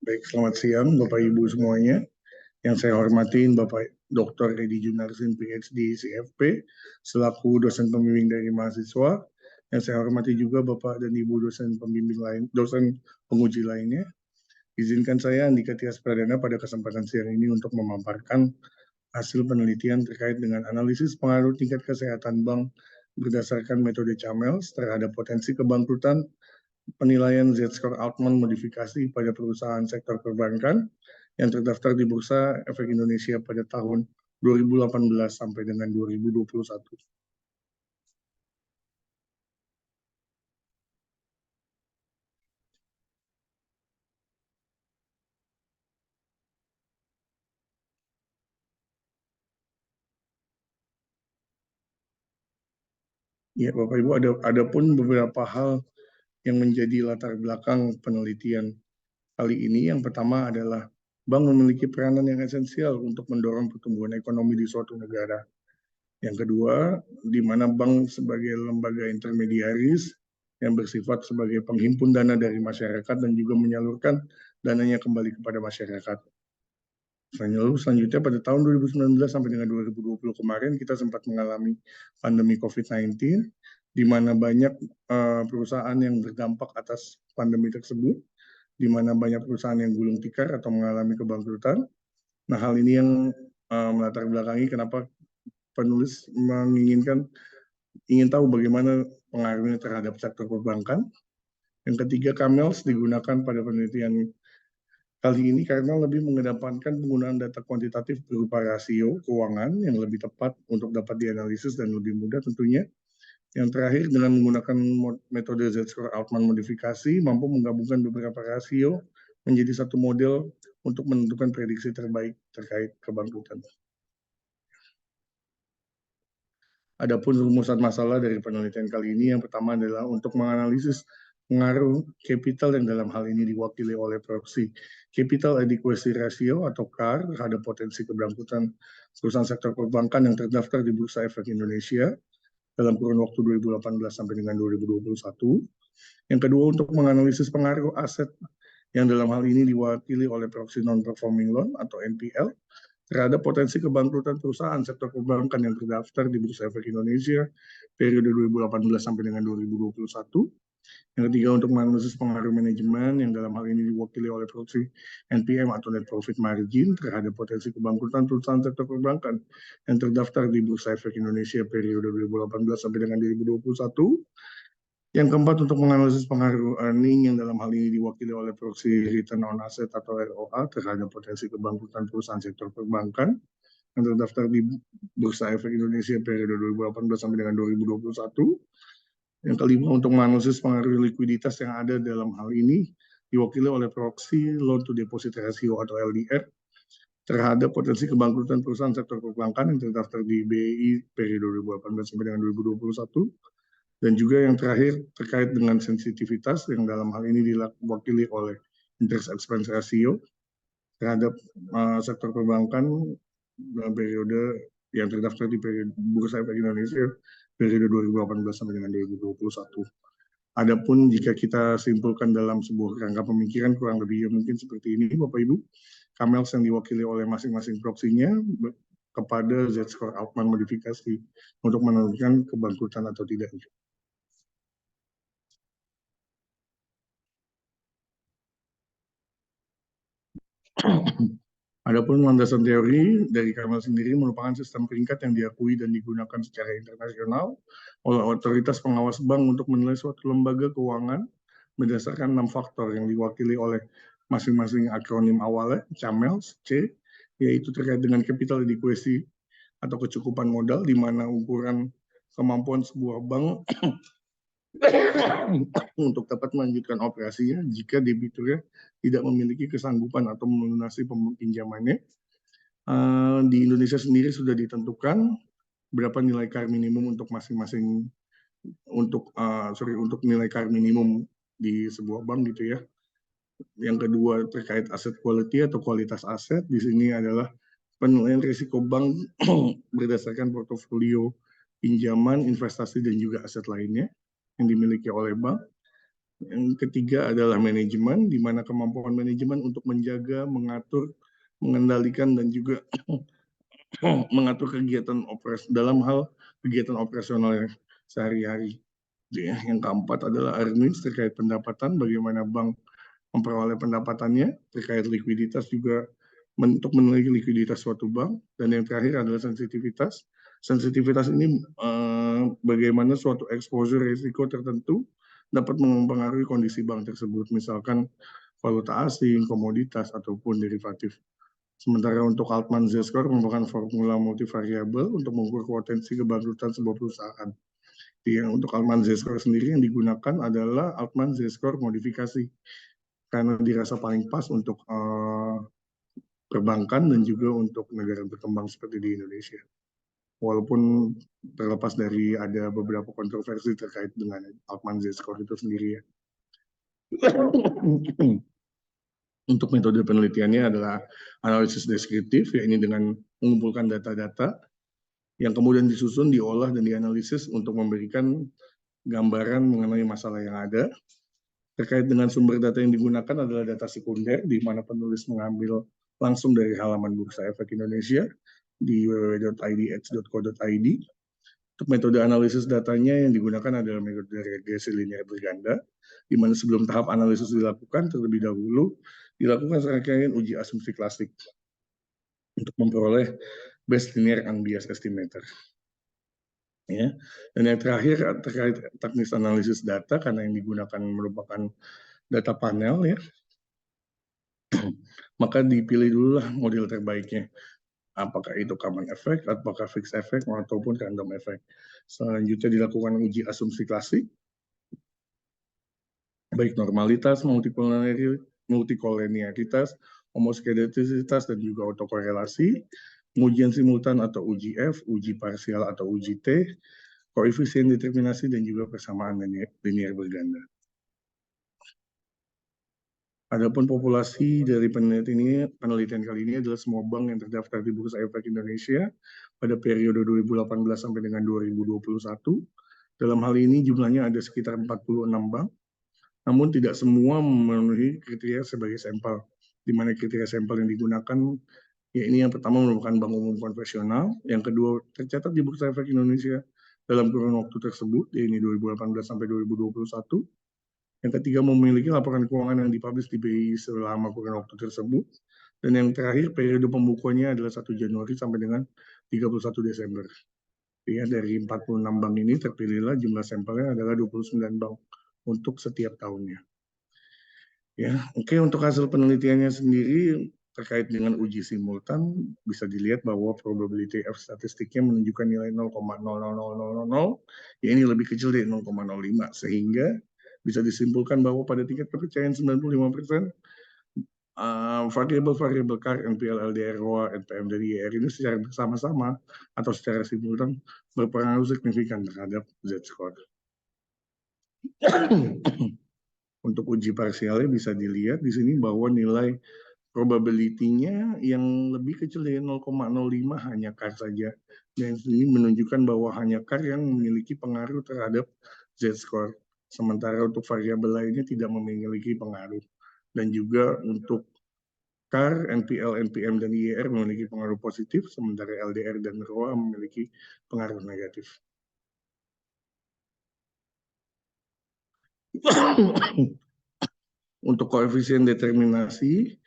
Baik, selamat siang Bapak Ibu semuanya. Yang saya hormatin Bapak Dr. Edi Junarsin, PhD, CFP, selaku dosen pembimbing dari mahasiswa. Yang saya hormati juga Bapak dan Ibu dosen pembimbing lain, dosen penguji lainnya. Izinkan saya Andika Tias Pradana pada kesempatan siang ini untuk memaparkan hasil penelitian terkait dengan analisis pengaruh tingkat kesehatan bank berdasarkan metode CHAMELS terhadap potensi kebangkrutan, penilaian Z-score Altman modifikasi pada perusahaan sektor perbankan yang terdaftar di Bursa Efek Indonesia pada tahun 2018 sampai dengan 2021. Ya, Bapak Ibu, ada pun beberapa hal yang menjadi latar belakang penelitian kali ini. Yang pertama adalah bank memiliki peranan yang esensial untuk mendorong pertumbuhan ekonomi di suatu negara. Yang kedua, di mana bank sebagai lembaga intermediaris yang bersifat sebagai penghimpun dana dari masyarakat dan juga menyalurkan dananya kembali kepada masyarakat. Selanjutnya pada tahun 2019 sampai dengan 2020 kemarin kita sempat mengalami pandemi COVID-19, di mana banyak perusahaan yang berdampak atas pandemi tersebut, di mana banyak perusahaan yang gulung tikar atau mengalami kebangkrutan. Nah, hal ini yang melatar belakangi kenapa penulis ingin tahu bagaimana pengaruhnya terhadap sektor perbankan. Yang ketiga, CHAMELS digunakan pada penelitian kali ini karena lebih mengedepankan penggunaan data kuantitatif berupa rasio keuangan yang lebih tepat untuk dapat dianalisis dan lebih mudah tentunya. Yang terakhir, dengan menggunakan metode Z-score Altman modifikasi, mampu menggabungkan beberapa rasio menjadi satu model untuk menentukan prediksi terbaik terkait kebangkrutan. Adapun rumusan masalah dari penelitian kali ini, yang pertama adalah untuk menganalisis pengaruh capital yang dalam hal ini diwakili oleh proxy Capital Adequacy Ratio atau CAR terhadap potensi kebangkrutan perusahaan sektor perbankan yang terdaftar di Bursa Efek Indonesia dalam kurun waktu 2018 sampai dengan 2021. Yang kedua, untuk menganalisis pengaruh aset yang dalam hal ini diwakili oleh proxy non-performing loan atau NPL terhadap potensi kebangkrutan perusahaan sektor perbankan yang terdaftar di Bursa Efek Indonesia periode 2018 sampai dengan 2021. Yang ketiga, untuk menganalisis pengaruh manajemen yang dalam hal ini diwakili oleh proxy NPM atau Net Profit Margin terhadap potensi kebangkrutan perusahaan sektor perbankan yang terdaftar di Bursa Efek Indonesia periode 2018 sampai dengan 2021. Yang keempat, untuk menganalisis pengaruh earning yang dalam hal ini diwakili oleh proxy Return on Asset atau ROA terhadap potensi kebangkrutan perusahaan sektor perbankan yang terdaftar di Bursa Efek Indonesia periode 2018 sampai dengan 2021. Yang kelima, untuk menganalisis pengaruh likuiditas yang ada dalam hal ini diwakili oleh proxy Loan to Deposit Ratio atau LDR terhadap potensi kebangkrutan perusahaan sektor perbankan yang terdaftar di BI periode 2018 sampai dengan 2021. Dan juga yang terakhir terkait dengan sensitivitas yang dalam hal ini diwakili oleh interest expense ratio terhadap sektor perbankan dalam periode yang terdaftar di Bursa Efek Indonesia periode 2018 sampai dengan 2021. Adapun jika kita simpulkan dalam sebuah rangka pemikiran kurang lebih mungkin seperti ini, Bapak Ibu, CHAMELS yang diwakili oleh masing-masing proksinya kepada Z-score Altman modifikasi untuk menentukan kebangkrutan atau tidaknya. Adapun landasan teori dari CHAMELS sendiri merupakan sistem peringkat yang diakui dan digunakan secara internasional oleh otoritas pengawas bank untuk menilai suatu lembaga keuangan berdasarkan 6 faktor yang diwakili oleh masing-masing akronim awalnya, CHAMELS, C, yaitu terkait dengan capital adequacy atau kecukupan modal, di mana ukuran kemampuan sebuah bank untuk dapat melanjutkan operasinya jika debiturnya tidak memiliki kesanggupan atau melunasi pinjamannya. Di Indonesia sendiri sudah ditentukan berapa nilai KAR minimum untuk masing-masing untuk nilai KAR minimum di sebuah bank gitu ya. Yang kedua terkait aset quality atau kualitas aset, di sini adalah penilaian risiko bank berdasarkan portofolio pinjaman, investasi dan juga aset lainnya yang dimiliki oleh bank. Yang ketiga adalah manajemen, di mana kemampuan manajemen untuk menjaga, mengatur, mengendalikan, dan juga mengatur kegiatan dalam hal kegiatan operasional sehari-hari. Yang keempat adalah earnings terkait pendapatan, bagaimana bank memperoleh pendapatannya, terkait likuiditas juga untuk menilai likuiditas suatu bank, dan yang terakhir adalah sensitivitas. Sensitivitas ini bagaimana suatu exposure risiko tertentu dapat mempengaruhi kondisi bank tersebut, misalkan valuta asing, komoditas, ataupun derivatif. Sementara untuk Altman Z-score merupakan formula multivariabel untuk mengukur potensi kebangkrutan sebuah perusahaan. Yang untuk Altman Z-score sendiri yang digunakan adalah Altman Z-score modifikasi, karena dirasa paling pas untuk perbankan dan juga untuk negara berkembang seperti di Indonesia. Walaupun terlepas dari ada beberapa kontroversi terkait dengan Altman Z-score itu sendiri ya. Untuk metode penelitiannya adalah analisis deskriptif, ya ini dengan mengumpulkan data-data yang kemudian disusun, diolah, dan dianalisis untuk memberikan gambaran mengenai masalah yang ada. Terkait dengan sumber data yang digunakan adalah data sekunder, di mana penulis mengambil langsung dari halaman Bursa Efek Indonesia di www.idx.co.id. Untuk metode analisis datanya yang digunakan adalah metode regresi linear berganda, di mana sebelum tahap analisis dilakukan, terlebih dahulu dilakukan serangkaian uji asumsi klasik untuk memperoleh best linear unbiased estimator. Ya. Dan yang terakhir terkait teknis analisis data, karena yang digunakan merupakan data panel ya, maka dipilih dululah model terbaiknya. Apakah itu common effect, apakah fixed effect, ataupun random effect. Selanjutnya dilakukan uji asumsi klasik, baik normalitas, multikolenialitas, homoskedastisitas, dan juga autokorelasi, pengujian simultan atau uji F, uji parsial atau uji T, koefisien determinasi, dan juga persamaan linear berganda. Adapun populasi dari penelitian kali ini adalah semua bank yang terdaftar di Bursa Efek Indonesia pada periode 2018 sampai dengan 2021. Dalam hal ini jumlahnya ada sekitar 46 bank, namun tidak semua memenuhi kriteria sebagai sampel, di mana kriteria sampel yang digunakan, ya ini yang pertama merupakan bank umum konvensional, yang kedua tercatat di Bursa Efek Indonesia dalam kurun waktu tersebut, yaitu 2018 sampai 2021, yang ketiga memiliki laporan keuangan yang dipublish di BI selama kurun waktu tersebut, dan yang terakhir periode pembukuannya adalah 1 Januari sampai dengan 31 Desember. Ya, dari 46 bank ini terpilihlah jumlah sampelnya adalah 29 bank untuk setiap tahunnya. Ya, oke, untuk hasil penelitiannya sendiri terkait dengan uji simultan bisa dilihat bahwa probability F statistiknya menunjukkan nilai 0,00000, ya ini lebih kecil dari 0,05, sehingga bisa disimpulkan bahwa pada tingkat kepercayaan 95%, variabel-variabel CAR, NPL, LDR, ROA, NPM, dan IR ini secara bersama-sama atau secara simultan berpengaruh signifikan terhadap Z-score. Untuk uji parsialnya bisa dilihat di sini bahwa nilai probability-nya yang lebih kecil dari 0,05 hanya CAR saja. Dan ini menunjukkan bahwa hanya CAR yang memiliki pengaruh terhadap Z-score. Sementara untuk variabel lainnya tidak memiliki pengaruh. Dan juga untuk CAR, NPL, NPM, dan IR memiliki pengaruh positif, sementara LDR dan ROA memiliki pengaruh negatif. Untuk koefisien determinasi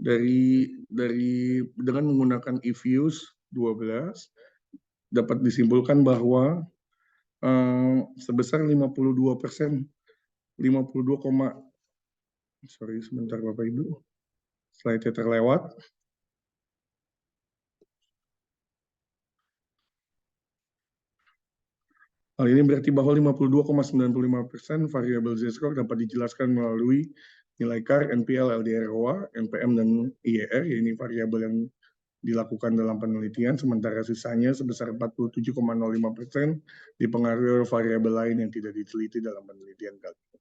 dengan menggunakan EViews 12 dapat disimpulkan bahwa sebesar 52%, 52, sorry sebentar Bapak Ibu, slide-nya terlewat. Hal ini berarti bahwa 52,95% variabel Z-score dapat dijelaskan melalui nilai CAR, NPL, LDR, ROA, NPM, dan IER, ini variabel yang dilakukan dalam penelitian, sementara sisanya sebesar 47,05% dipengaruhi oleh variabel lain yang tidak diteliti dalam penelitian kali ini.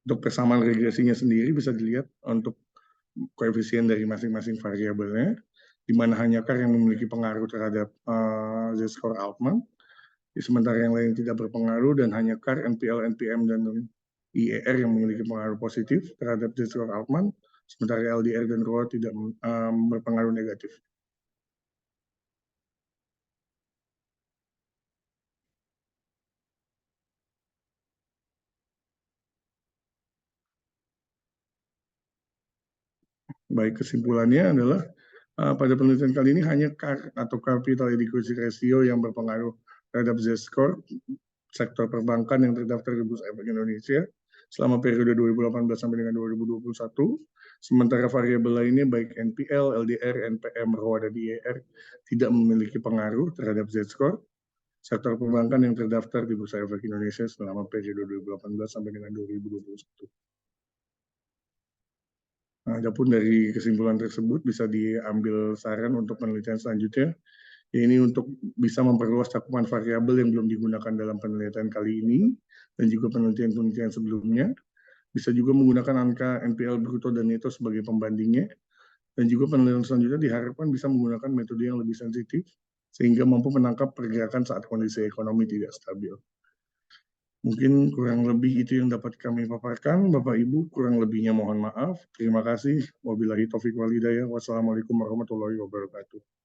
Untuk persamaan regresinya sendiri bisa dilihat untuk koefisien dari masing-masing variabelnya, di mana hanya CAR yang memiliki pengaruh terhadap Z-score Altman, Sementara yang lain tidak berpengaruh dan hanya CAR, NPL, NPM, dan IER yang memiliki pengaruh positif terhadap Z-score Altman, sementara LDR dan ROA tidak berpengaruh negatif. Baik, kesimpulannya adalah pada penelitian kali ini hanya CAR atau Capital Adequacy Ratio yang berpengaruh terhadap Z-score sektor perbankan yang terdaftar di Bursa Efek Indonesia selama periode 2018 sampai dengan 2021. Sementara variabel lainnya baik NPL, LDR, NPM, ROA, dan IER tidak memiliki pengaruh terhadap Z-score sektor perbankan yang terdaftar di Bursa Efek Indonesia selama periode 2018 sampai dengan 2021. Nah, adapun dari kesimpulan tersebut bisa diambil saran untuk penelitian selanjutnya, ini untuk bisa memperluas cakupan variabel yang belum digunakan dalam penelitian kali ini dan juga penelitian-penelitian sebelumnya. Bisa juga menggunakan angka NPL bruto dan neto sebagai pembandingnya, dan juga penelitian selanjutnya diharapkan bisa menggunakan metode yang lebih sensitif sehingga mampu menangkap pergerakan saat kondisi ekonomi tidak stabil. Mungkin kurang lebih itu yang dapat kami paparkan. Bapak Ibu, kurang lebihnya mohon maaf. Terima kasih. Wabillahi taufiq wal hidayah. Wassalamualaikum warahmatullahi wabarakatuh.